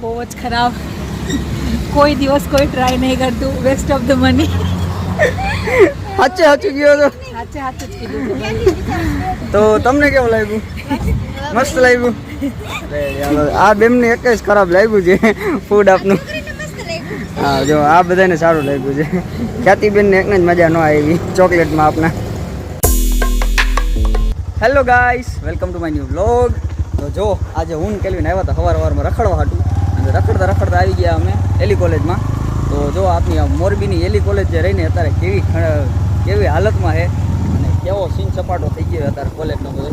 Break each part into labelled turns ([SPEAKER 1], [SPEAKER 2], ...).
[SPEAKER 1] બહુ જ ખરાબ. કોઈ દિવસ કોઈ ટ્રાય નહીં કરતું. Waste of the money.
[SPEAKER 2] સાચું ગયો તો
[SPEAKER 1] સાચું જ કીધું.
[SPEAKER 2] તો તમને કેવું લાગ્યું? મસ્ત લાગ્યું. આ બેમને એક જ ખરાબ લાગ્યું છે ફૂડ આપનું. હા જો આ બધાને સારું લાગ્યું છે. ખ્યાતિબેનને એકને જ મજા ન આવી ચોકલેટમાં આપના. Hello guys, welcome to my new vlog. તો જો આજે હું કેલ્વિન આવ્યા હતા સવારમાં રખડવા હાટું, અને રખડતા આવી ગયા અમે એલી કોલેજમાં. તો જો આપની મોરબીની એલી કોલેજ જે રહીને અત્યારે કેવી હાલતમાં છે અને કેવો સીન સપાટો થઈ ગયો અત્યારે કોલેજનો બધો.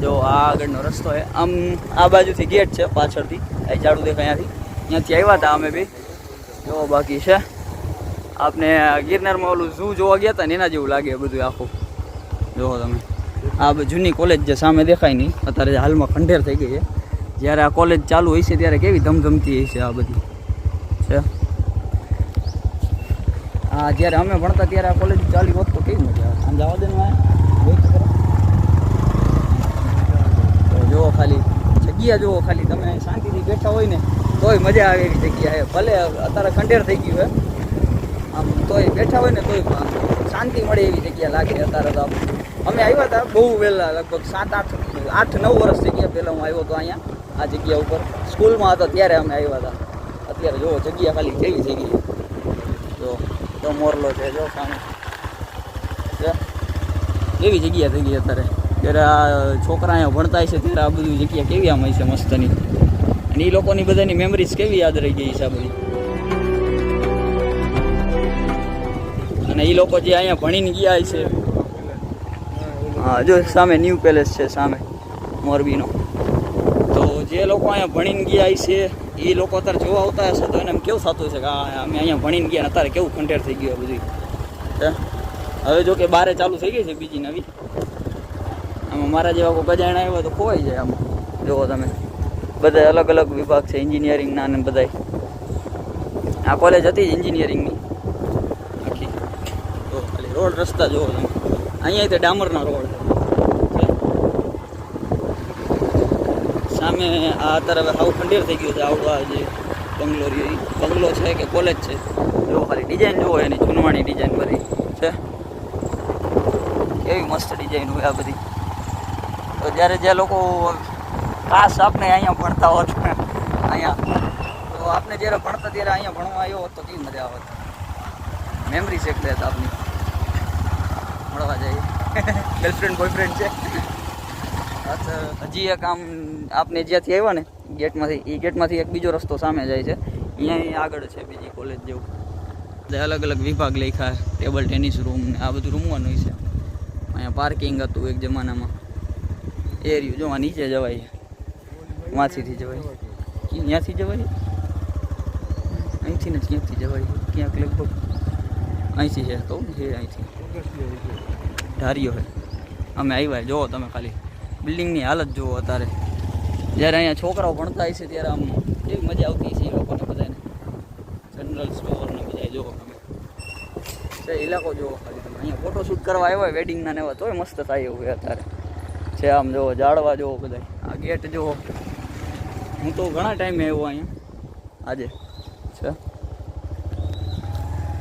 [SPEAKER 2] જો આ આગળનો રસ્તો છે, આમ આ બાજુથી ગેટ છે પાછળથી, એ ઝાડુ દેખાય ત્યાંથી આવ્યા હતા અમે બી. જો બાકી છે આપને ગિરનારમાં ઓલું ઝૂ જોવા ગયા હતા ને એના જેવું લાગે બધું આખું. જુઓ તમે આ જૂની કોલેજ જે સામે દેખાય નહીં, અત્યારે હાલમાં ખંડેર થઈ ગઈ છે. જ્યારે આ કોલેજ ચાલુ હોય છે ત્યારે કેવી ધમધમતી હશે આ બધી છે. હા જ્યારે અમે ભણતા ત્યારે આ કોલેજ ચાલી હોત તો કેવી મજા આવે. આમ જવા દેનમાં જુઓ ખાલી જગ્યા જુઓ, ખાલી તમે શાંતિથી બેઠા હોય ને તોય મજા આવે એવી જગ્યા છે. ભલે અત્યારે ખંડેર થઈ ગયું હોય, આમ તોય બેઠા હોય ને તોય શાંતિ મળે એવી જગ્યા લાગે. અત્યારે તો અમે આવ્યા હતા બહુ વહેલા, લગભગ 7-8-9 વર્ષ જગ્યા પહેલાં હું આવ્યો હતો અહીંયા આ જગ્યા ઉપર. સ્કૂલમાં હતો ત્યારે અમે આવ્યા હતા. અત્યારે જો જગ્યા ખાલી કેવી થઈ ગઈ. જો મોરલો છે જો સામે, એવી જગ્યા થઈ ગઈ અત્યારે. જ્યારે આ છોકરા અહીંયા ભણતા છે ત્યારે આ બધી જગ્યા કેવી આમ છે મસ્તની, અને એ લોકોની બધાની મેમરીઝ કેવી યાદ રહી ગઈ છે આ બધી. અને એ લોકો જે અહીંયા ભણીને ગયા છે, હા જો સામે ન્યૂ પેલેસ છે સામે મોરબીનો. તો જે લોકો અહીંયા ભણીને ગયા છે એ લોકો અત્યારે જોવા આવતા હશે તો એને એમ કેવું થતું હશે કે અમે અહીંયા ભણીને ગયા ને અત્યારે કેવું ખંડેર થઈ ગયું બધું. હવે જો કે બારે ચાલુ થઈ ગઈ છે બીજી નવી. આમાં મારા જેવા કોઈ ગજાણા આવ્યા તો ખોવાઈ જાય. આમાં જુઓ તમે બધા અલગ અલગ વિભાગ છે એન્જિનિયરિંગના અને બધાય. આ કોલેજ હતી જ એન્જિનિયરિંગની આખી. તો ખાલી રોડ રસ્તા જુઓ તમે, અહીંયા તો ડામરના રોડ છે. સામે આ અત્યારે હાવ ખંડેર થઈ ગયું છે. આવડો જે બંગલો છે કે કોલેજ છે, જુઓ ખાલી ડિઝાઇન જુઓ એની જૂનવાણી ડિઝાઇન બધી છે. કેવી મસ્ત ડિઝાઇન હોય આ બધી. તો જ્યારે જે લોકો ખાસ આપણે અહીંયા ભણતા હોત અહીંયા, તો આપણે જ્યારે ભણતા ત્યારે અહીંયા ભણવા આવ્યો હોત તો કેવી મજા આવત. મેમરી છે એટલે આપની મળવા જાય ગર્લફ્રેન્ડ બોયફ્રેન્ડ છે. હજી એક આમ આપને જ્યાંથી આવ્યા ને ગેટમાંથી એક બીજો રસ્તો સામે જાય છે, અહીંયા આગળ છે બીજી કોલેજ જેવું. અલગ અલગ વિભાગ લખ્યા, ટેબલ ટેનિસ રૂમ ને આ બધું રમવાનું છે. અહીંયા પાર્કિંગ હતું એક જમાનામાં. એરિયું જો નીચે જવાય, માથીથી જવાય, ત્યાંથી જવાય, અહીંથી ને ક્યાંથી જવાય, ક્યાંક લગભગ અહીંથી છે કહું છે, અહીંથી ધાર્યો છે. અમે આવ્યા જુઓ તમે ખાલી બિલ્ડિંગની હાલત જુઓ અત્યારે. જ્યારે અહીંયા છોકરાઓ ભણતા હોય છે ત્યારે આમ કેવી મજા આવતી છે એ લોકોને બધાને. જનરલ સ્ટોર ને બધા જુઓ તમે છે ઇલાકો જુઓ ખાલી તમે. અહીંયા ફોટોશૂટ કરવા આવ્યા હોય વેડિંગના ને એવા તોય મસ્ત થાય એવું હોય અત્યારે છે. આમ જુઓ ઝાડવા જુઓ બધા, આ ગેટ જુઓ. હું તો ઘણા ટાઈમે આવ્યો અહીંયા આજે છે.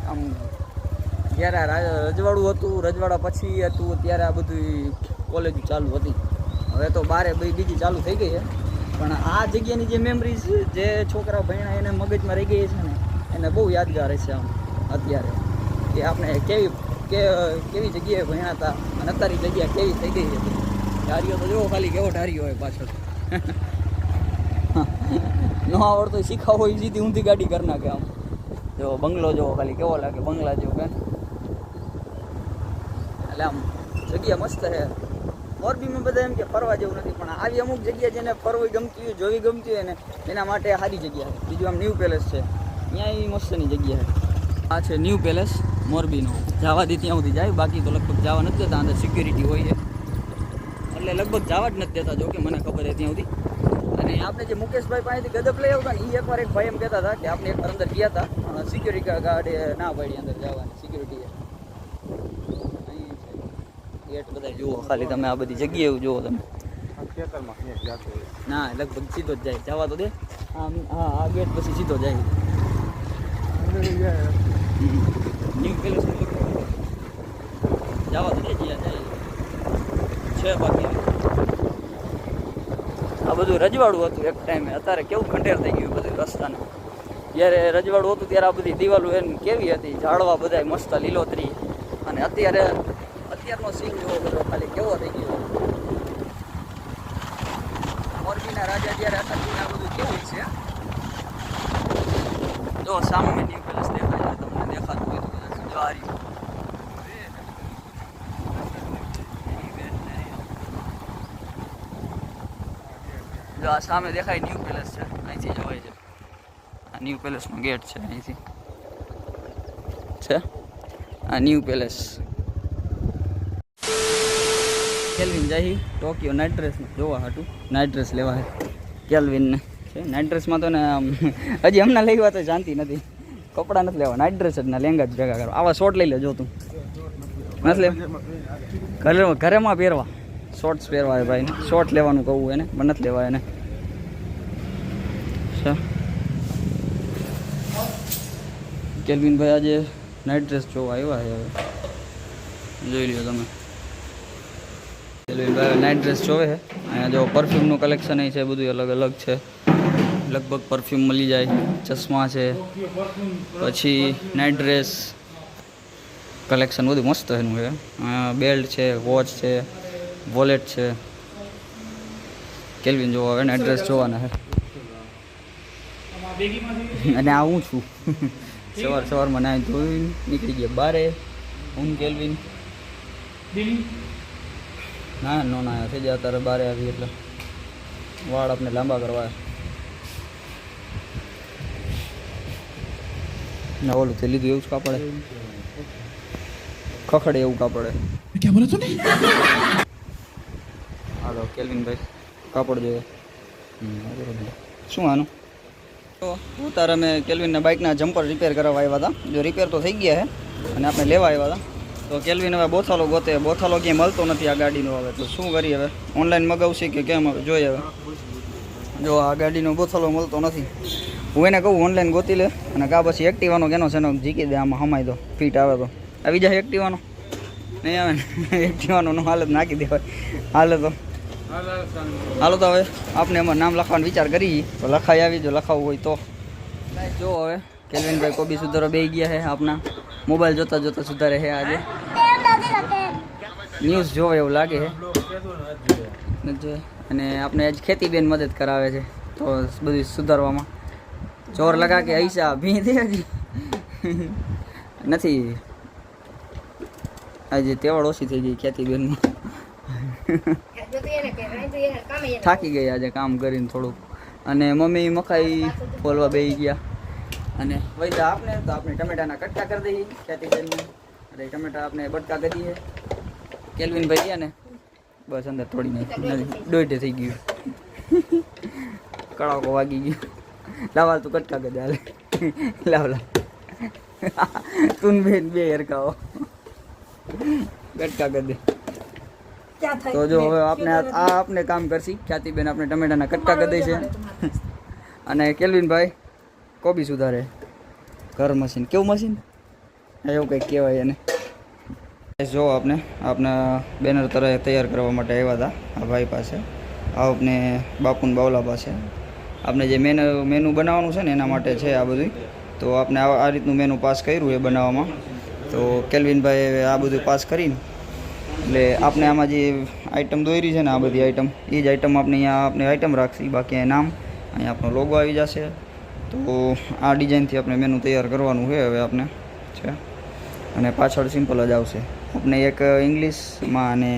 [SPEAKER 2] આમ જ્યારે રજવાડું હતું, રજવાડા પછી હતું ત્યારે આ બધું કોલેજ ચાલુ હતી. હવે તો બારે બીજી ચાલુ થઈ ગઈ છે. પણ આ જગ્યાની જે મેમરીઝ જે છોકરા ભણ્યા એને મગજમાં રહી ગઈ છે ને, એને બહુ યાદગાર છે આમ અત્યારે, કે આપણે કેવી જગ્યાએ ભણ્યા હતા અને અત્યારે જગ્યા કેવી થઈ ગઈ છે. ઢારીઓ તો જુઓ ખાલી કેવો ઢારીઓ હોય પાછળ. ન આવડતો શીખાવો હોય સીધી ઊંધી ગાડી કરી નાખે. આમ જો બંગલો જુઓ ખાલી કેવો લાગે, બંગલા જેવો કે. એટલે આમ જગ્યા મસ્ત છે. મોરબીમાં બધા એમ કે ફરવા જેવું નથી, પણ આવી અમુક જગ્યા જેને ફરવી ગમતી હોય, જોવી ગમતી હોય ને એના માટે સારી જગ્યા છે. બીજું આમ ન્યૂ પેલેસ છે, ત્યાં એ મસ્તની જગ્યા છે. આ છે ન્યૂ પેલેસ મોરબીનો. જવા દે ત્યાં સુધી જાય, બાકી તો લગભગ જવા નથી દેતા. અંદર સિક્યુરિટી હોય છે એટલે લગભગ જવા જ નથી દેતા. જો કે મને ખબર છે ત્યાં સુધી. અને આપણે જે મુકેશભાઈ પાસેથી ગદપ લઈ આવતા ને, એ એકવાર એક ભાઈ એમ કહેતા હતા કે આપણે એકવાર અંદર ગયા હતા, સિક્યુરિટી ગાર્ડે ના પાડી અંદર જવાની. સિક્યુરિટી ગેટ બધા જુઓ ખાલી તમે, આ બધી જગ્યાએ જુઓ તમે. ના લગભગ સીધો જ જાય, જવા તો દે. આમ હા આ ગેટ પછી સીધો જાય ન્યૂ પેલેસ જવા તો દે જાય છે બાકી આ બધું રજવાડું હતું એક ટાઈમે. અત્યારે કેવું ખંડેર થઈ ગયું બધું રસ્તાને. જ્યારે રજવાડું હતું ત્યારે આ બધી દિવાલો એમ કેવી હતી, ઝાડવા બધા મસ્ત લીલોતરી. અને અત્યારનો સીન જોવો બધો ખાલી કેવો થઈ ગયો. મોરબીના રાજા જ્યારે હતા ત્યારે આ બધું કેવું છે. જો સામે ન્યૂ પેલેસ દેખાય છે, તમને દેખાતું હોય તો કદાચ જો આ રહ્યું. જો આ સામે દેખાય ન્યૂ પેલેસ છે, અહીંથી જવાય છે. આ ન્યૂ પેલેસનો ગેટ છે, અહીંથી છે આ ન્યૂ પેલેસ. કેલ્વિન જાય ટોકિયો નાઇટ ડ્રેસમાં જોવા હાટું, નાઇટ ડ્રેસ લેવા છે કેલ્વિનને. છે નાઇટ ડ્રેસમાં તો ને હજી હમણાં લેવા તો શાંતિ નથી. કપડાં નથી લેવા, નાઇટ ડ્રેસ જ ના લેંગા જ ભેગા કરવા. આવા શોર્ટ લઈ લેજો તું. નથી લેવા ઘરેમાં પહેરવા, શોર્ટ્સ પહેરવા હોય ભાઈને. શોર્ટ લેવાનું કહું એને, પણ નથી લેવા એને. કેલ્વિનભાઈ આજે નાઇટ ડ્રેસ જોવા આવ્યા છે. હવે જોઈ લ્યો તમે. કેલ્વિનભાઈ નાઇટ ડ્રેસ જોવે છે. અહીંયા જો પરફ્યુમનું કલેક્શન છે, બધું અલગ અલગ છે. લગભગ પરફ્યુમ મળી જાય, ચશ્મા છે, પછી નાઇટ ડ્રેસ કલેક્શન બધું મસ્ત એનું છે. બેલ્ટ છે, વોચ છે, વોલેટ છે. કેલ્વિન જોવા આવે નાઇટ ડ્રેસ જોવાના છે. અને આ હું છું સવારમાં નાઈ ધોઈને નીકળી ગયા બારે. હું કેલ્વિન ના નો ના થઈ જાય અત્યારે બારે આવી એટલે વાળ આપણે લાંબા કરવા ના ઓલું તે લીધું એવું જ કાપડે ખખડે એવું કાપડે. ક્યાં બોલે તું? હાલો કેલ્વિનભાઈ કાપડ જોઈએ. શું આનું? તો તારે અમે કેલ્વિનના બાઇકના જમ્પર રિપેર કરાવવા આવ્યા હતા. જો રિપેર તો થઈ ગયા છે અને આપણે લેવા આવ્યા હતા. તો કેલ્વિન હવે બોથાલો ગોતે, બોથાલો ક્યાંય મળતો નથી આ ગાડીનો. હવે તો શું કરીએ, હવે ઓનલાઈન મગાવશે કે કેમ હવે જોઈએ. હવે જો આ ગાડીનો બોથાલો મળતો નથી. હું એને કહું ઓનલાઈન ગોતી લે અને કા પછી એક્ટિવાનો કેનો છે એનો જીકી દે, આમાં હમાય તો ફીટ આવે તો આવી જાય. એક્ટિવાનો નહીં આવે ને, એક્ટિવાનો નો હાલત નાખી દેવાય. હાલે તો હાલો તો હવે આપણે એમાં નામ લખવાનો વિચાર કરી તો લખાઈ આવી. જો લખાવવું હોય તો જો હવે કેલ્વિનભાઈ કોબી સુધારો બે ગયા છે. આપણા મોબાઈલ જોતા જોતા સુધારે છે આજે. ન્યૂઝ જોવે એવું લાગે છે. અને આપણે આજ ખેતી બેન મદદ કરાવે છે તો બધું સુધારવામાં. જોર લગા કે ऐसा ભી દે નથી. આજે તેવડ ઓછી થઈ ગઈ ખેતી બેનમાં. થાકી ગઈ આજે કામ કરીને થોડુંક. અને મમ્મી મકાઈ ફોલવા બેસી ગયા. અને વૈદા આપણે તો આપણે ટમેટાના કટકા કરી દઈએ ખેતી બેનને. એટલે ટમેટા આપણે બટકા કરી દઈએ. કેલ્વિનભાઈ ગયા ને બસ અંદર થોડી નાખી, દોઢે થઈ ગયું, કડાકો વાગી ગયો. લાવાલ તું કટકા કરી દે હાલે. લાવ તું બેન બે હરકાઓ કટકા કરી દે. તો જો હવે આપણે કામ કરશી. ખ્યાતિબેન આપણે ટમેટાના કટકા કરી દે છે અને કેલ્વિનભાઈ કોબી સુધારે. ઘર મશીન કેવું મશીન એવું કંઈક કહેવાય એને. જો આપના બેનર તૈયાર કરવા માટે આવ્યા હતા આ ભાઈ પાસે. આપણે બાપુન બાવલા પાસે આપણે જે મેનુ બનાવવાનું છે ને એના માટે છે આ બધું. તો આપણે આ રીતનું મેનુ પાસ કર્યું એ બનાવવામાં. તો કેલ્વિનભાઈ આ બધું પાસ કરીને એટલે આપણે આમાં જે આઈટમ દોરી છે ને આ બધી આઈટમ એ જ આઈટમ આપણે આઈટમ રાખશી. બાકી અહીં નામ અહીંયા આપણો લોગો આવી જશે. તો આ ડિઝાઇનથી આપણે મેનુ તૈયાર કરવાનું છે હવે આપણે છે. અને પાછળ સિમ્પલ જ આવશે. આપણે એક ઇંગ્લિશમાં અને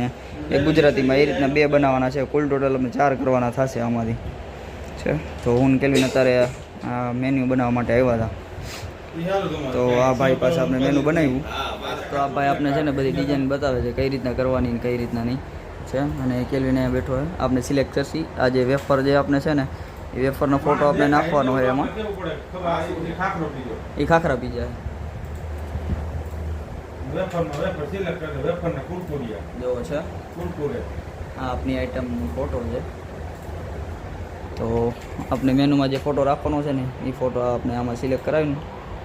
[SPEAKER 2] એક ગુજરાતીમાં એ રીતના બે બનાવવાના છે. કુલ ટોટલ આપણે 4 કરવાના થશે આમાંથી છે. તો હું કેલ્વિન અત્યારે આ મેન્યુ બનાવવા માટે આવ્યા હતા. તો આ ભાઈ પાસે આપણે મેનુ બનાવ્યું. તો આ ભાઈ આપણે છે ને બધી ડિઝાઇન બતાવે છે કઈ રીતના કરવાની ને કઈ રીતના નહીં છે. અને કેલ્વિન અહીંયા બેઠો હોય. આપણે સિલેક્ટ કરશી. આ જે વેફર જે આપણે છે ને એ વેફરનો ફોટો આપણે નાખવાનો હોય એમાં. એ ખાખરા પી જાય. જો છે આ આપની આઈટમનો ફોટો છે. તો તો આપણે મેનુમાં જે ફોટો રાખવાનો છે ને એ ફોટો આપણે આમાં સિલેક્ટ કરાવીને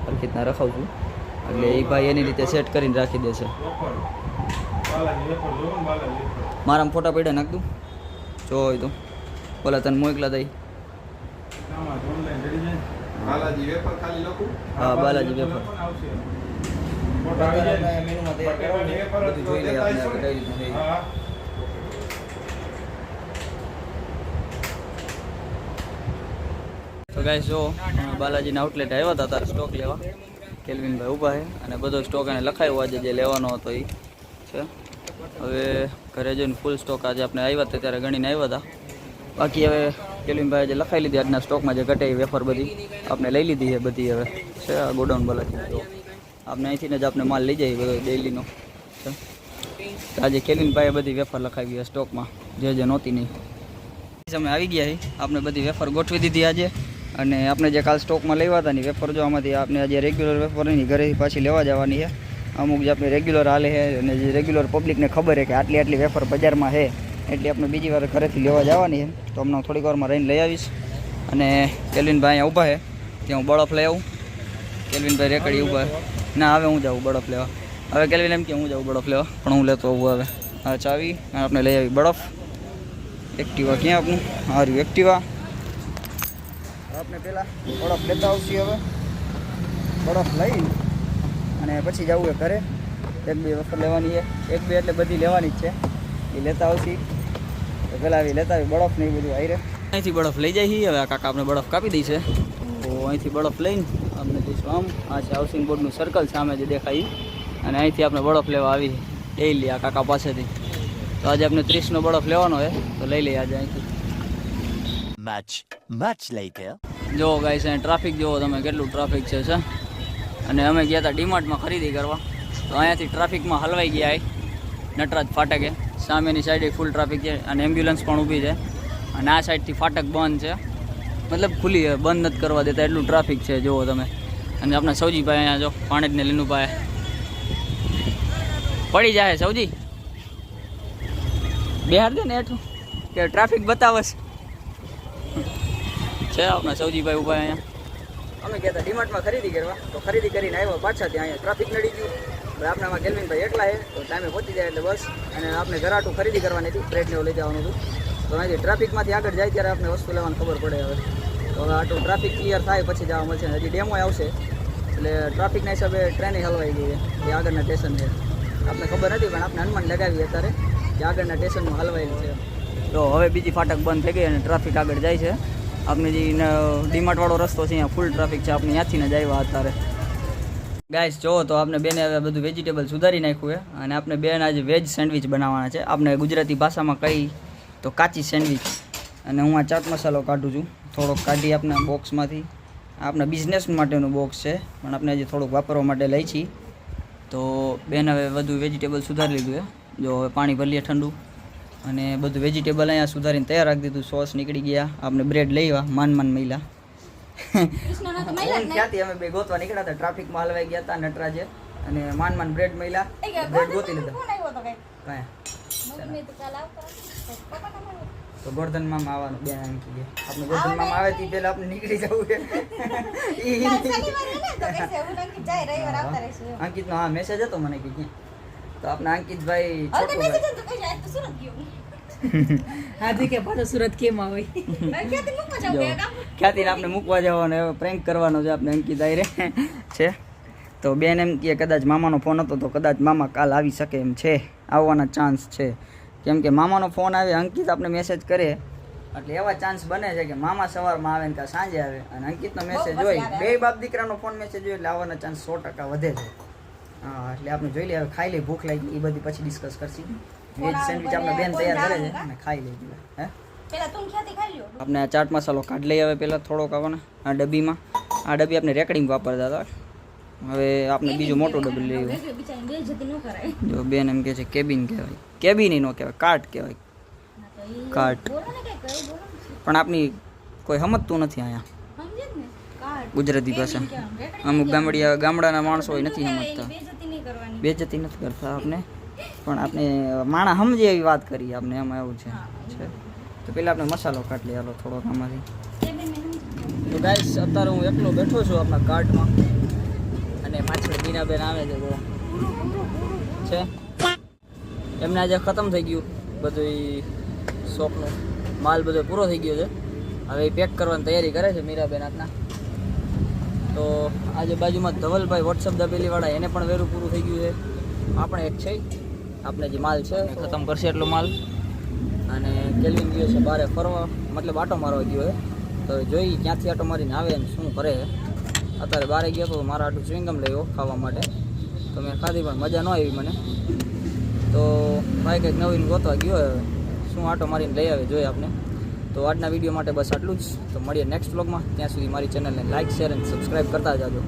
[SPEAKER 2] સરખી રીતના રખાવું છું એટલે એ ભાઈ એની રીતે સેટ કરીને રાખી દેશે. મારામાં ફોટા પડ્યા નાખ દઉં જો હોય તો બોલા તને મોકલા દઈ. હા બાલાજી વેફર મેનુમાં તૈયાર કરાવું બધું જોઈ લઈએ આપણે કઈ રીતનું છે. તો ગાઈસ જો બાલાજીના આઉટલેટ આવ્યા હતા તારે સ્ટોક લેવા. કેલ્વિનભાઈ ઊભા છે અને બધો સ્ટોક એને લખાયો આજે જે લેવાનો હતો એ છે. હવે ઘરે જઈને ફૂલ સ્ટોક આજે આપણે આવ્યા હતા ત્યારે ગણીને આવ્યા હતા. બાકી હવે કેલ્વિનભાઈ જે લખાઈ લીધી આજના સ્ટોકમાં જે ઘટે એ વેફર બધી આપણે લઈ લીધી છે બધી હવે છે આ ગોડાઉન બાલાજી. તો આપણે અહીંથી જ આપણે માલ લઈ જઈએ ડેઈલીનો. આજે કેલ્વિનભાઈએ બધી વેફર લખાવી છે સ્ટોકમાં જે નહોતી નહીં. અમે આવી ગયા છીએ આપણે બધી વેફર ગોઠવી દીધી આજે અને આપણે જે કાલ સ્ટોકમાં લેવા હતા ને વેફર જો આમાંથી આપણે આજે રેગ્યુલર વેફર નહીં ઘરેથી પાછી લેવા જવાની છે. અમુક જે આપણે રેગ્યુલર હાલે છે અને જે રેગ્યુલર પબ્લિકને ખબર છે કે આટલી વેફર બજારમાં છે એટલે આપણે બીજી વાર ઘરેથી લેવા જવાની છે. તો હમણાં થોડીક વારમાં રહીને લઈ આવીશ. અને કેલ્વિનભાઈ અહીંયા ઊભા છે ત્યાં હું બરફ લઈ આવું. કેલ્વિનભાઈ રેકડી ઊભા ના હવે હું જાઉં બરફ લેવા. હવે કેલ્વિન એમ કે હું જાઉં બરફ લેવા પણ હું લેતો આવું હવે. આ ચાવી અને આપણે લઈ આવી બરફ. એક્ટિવા ક્યાં આપનું હારું એક્ટિવા આપણે પહેલાં બરફ લેતા આવશું. હવે બરફ લઈને અને પછી જવું એ ઘરે 1-2 વખત લેવાની છે. 1-2 એટલે બધી લેવાની જ છે એ લેતા આવશી. તો પહેલાં આવી લેતા આવી બરફ ને એ બધું આવી રહે. અહીંથી બરફ લઈ જાય છીએ. હવે આ કાકા આપણે બરફ કાપી દઈ છે તો અહીંથી બરફ લઈને આપણે જઈશું આમ. આ છે હાઉસિંગ બોર્ડનું સર્કલ સામે જે દેખાય અને અહીંથી આપણે બરફ લેવા આવી ડેઈલી આ કાકા પાસેથી. તો આજે આપણે 30નો બરફ લેવાનો છે તો લઈ લઈએ આજે અહીંથી.
[SPEAKER 3] much later.
[SPEAKER 2] જો ગાઈસ અહીં ટ્રાફિક જુઓ તમે કેટલું ટ્રાફિક છે અને અમે ગયા હતા ડીમાર્ટમાં ખરીદી કરવા તો અહીંયાથી ટ્રાફિકમાં હલવાઈ ગયા નટરાજ ફાટકે. સામેની સાઈડે ફૂલ ટ્રાફિક છે અને એમ્બ્યુલન્સ પણ ઊભી છે અને આ સાઈડથી ફાટક બંધ છે મતલબ ખુલ્લી છે બંધ નથી કરવા દેતા એટલું ટ્રાફિક છે જુઓ તમે. અને આપણા સૌજીભાઈ અહીંયા જો પાણી ને લીનું પાય પડી જાય. સૌજી બિહાર દે ને હેઠું કે ટ્રાફિક બતાવશ છે. આપણા સૌજીભાઈ ઊભા અહીંયા. અમે ગયા હતા ડીમાર્ટમાં ખરીદી કરવા તો ખરીદી કરીને આવ્યા પાછા ત્યાં અહીંયા ટ્રાફિક નડી ગયું. હવે આપણામાં કેલ્વિનભાઈ એકલા છે તો ટાઈમે પહોંચી જાય એટલે બસ. અને આપણે ઘરાટું ખરીદી કરવાની હતી બ્રેડ ને એવું લઈ જવાનું હતું તો અહીંથી ટ્રાફિકમાંથી આગળ જાય ત્યારે આપણે વસ્તુ લેવાની ખબર પડે. હવે તો હવે આટલું ટ્રાફિક ક્લિયર થાય પછી જવા મળશે. હજી ડેમો આવશે એટલે ટ્રાફિકના હિસાબે ટ્રેને હલવાઈ ગઈ છે એ આગળના સ્ટેશન છે. આપણે ખબર નથી પણ આપણે અનુમાન લગાવી અત્યારે કે આગળના સ્ટેશનમાં હલવાયેલું છે. તો હવે બીજી ફાટક બંધ થઈ ગઈ અને ટ્રાફિક આગળ જાય છે. આપણે જે ડીમાર્ટવાળો રસ્તો છે અહીંયા ફૂલ ટ્રાફિક છે. આપણે ત્યાંથી ને જ આવ્યા અત્યારે. ગાઈસ જો તો આપણે બેને હવે બધું વેજીટેબલ સુધારી નાખ્યું છે અને આપણે બેન આજે વેજ સેન્ડવિચ બનાવવાના છે. આપણે ગુજરાતી ભાષામાં કહી તો કાચી સેન્ડવિચ. અને હું આ ચાટ મસાલો કાઢું છું થોડોક કાઢી આપણા બોક્સમાંથી. આપણા બિઝનેસ માટેનું બોક્સ છે પણ આપણે હજી થોડુંક વાપરવા માટે લઈ છીએ. તો બેન હવે બધું વેજીટેબલ સુધારી લીધું છે. જો હવે પાણી ભરી લઈએ ઠંડુ અને બધું વેજીટેબલ અહીંયા સુધારીને તૈયાર રાખી દીધું. સોસ નીકળી ગયા. આપણે બ્રેડ લઈ આવ્યા માન મહિલા ક્યાંથી અમે બે ગોતવા નીકળ્યા હતા. ટ્રાફિકમાં હલવાઈ ગયા હતા નટરાજે અને માન બ્રેડ મહિલા બ્રેડ ગોતી લીધા. તો ગોર્ધન મામા આવવાનું બેન એમ કીધે આપણે ગોર્ધન મામા આવે તે પહેલા આપણે નીકળી જવું છે. અંકિતનો હા મેસેજ હતો મને કે તો આપણે અંકિતભાઈ
[SPEAKER 1] હાજી કે પાછો સુરત કેમ આવે
[SPEAKER 2] ખ્યાતિને આપણે મૂકવા જવાનો પ્રેન્ક કરવાનો છે આપણે અંકિત આઈ છે. તો બેન એમ કે કદાચ મામાનો ફોન હતો તો કદાચ મામા કાલ આવી શકે એમ છે. આવવાના ચાન્સ છે કેમ કે મામાનો ફોન આવે અંકિત આપણે મેસેજ કરે એટલે એવા ચાન્સ બને છે કે મામા સવારમાં આવે ને કાં સાંજે આવે અને અંકિતનો મેસેજ હોય બે બાપ દીકરાનો ફોન મેસેજ હોય એટલે આવવાના ચાન્સ 100% વધે છે. હા એટલે આપણે જોઈ લઈએ હવે ખાઈ લઈ ભૂખ લાગી એ બધી પછી ડિસ્કસ કરશું. વેજ સેન્ડવિચ આપણે બેન તૈયાર કરે છે અને ખાઈ લઈ હે આપણે આ ચાટ મસાલો કાઢી લઈએ હવે પહેલાં થોડોક આવવાના આ ડબ્બીમાં. આ ડબ્બી આપણે રેકડિંગ વાપરતા હતા હવે આપણે બીજું મોટું ડબ્બી લઈ જો બેન એમ કહે છે કેબિન કહેવાય. કેબિન ન કહેવાય કાર્ટ કહેવાય કાર્ટ પણ આપણી કોઈ સમજતું નથી અહીંયા ગુજરાતી ભાષા. અમુક ગામડાના માણસો હોય નથી સમજતા બેજતી નથી કરતા આપણે પણ આપણે માણા સમજે એવી વાત કરીએ આપણે એમાં એવું છે. તો પહેલાં આપણે મસાલો કાઢી લઈએ હાલો થોડોક આમાંથી. તો ગાઈસ અત્યારે હું એકલો બેઠો છું આપણા કાર્ટમાં અને પાછળ બીનાબેન આવે છે તો છે એમને આજે ખતમ થઈ ગયું બધું શોપનો માલ બધો પૂરો થઈ ગયો છે. હવે એ પેક કરવાની તૈયારી કરે છે મીરાબેન આજના. તો આજે બાજુમાં ધવલભાઈ વોટ્સઅપ દાબેલીવાળા એને પણ વેરું પૂરું થઈ ગયું છે. આપણે એક છે આપણે જે માલ છે ખતમ કરશે એટલો માલ. અને કેલ્વિન ગયો છે બહાર ફરવા મતલબ આટો મારવા ગયો છે. તો જોઈ ક્યાંથી આટો મારીને આવે ને શું કરે. અત્યારે બહાર ગયો તો મારા આટલું સ્વિંગમ લઈ ખાવા માટે તો મેં ખાધી પણ મજા ન આવી મને. તો ભાઈ કંઈક નવીન ગોતવા ગયો હવે શું આટો મારીને લઈ આવે જોઈએ આપણે. તો આજના વિડીયો માટે બસ આટલું જ. તો મળીએ નેક્સ્ટ વ્લોગમાં. ત્યાં સુધી મારી ચેનલને લાઇક શેર અને સબસ્ક્રાઈબ કરતા જાજો.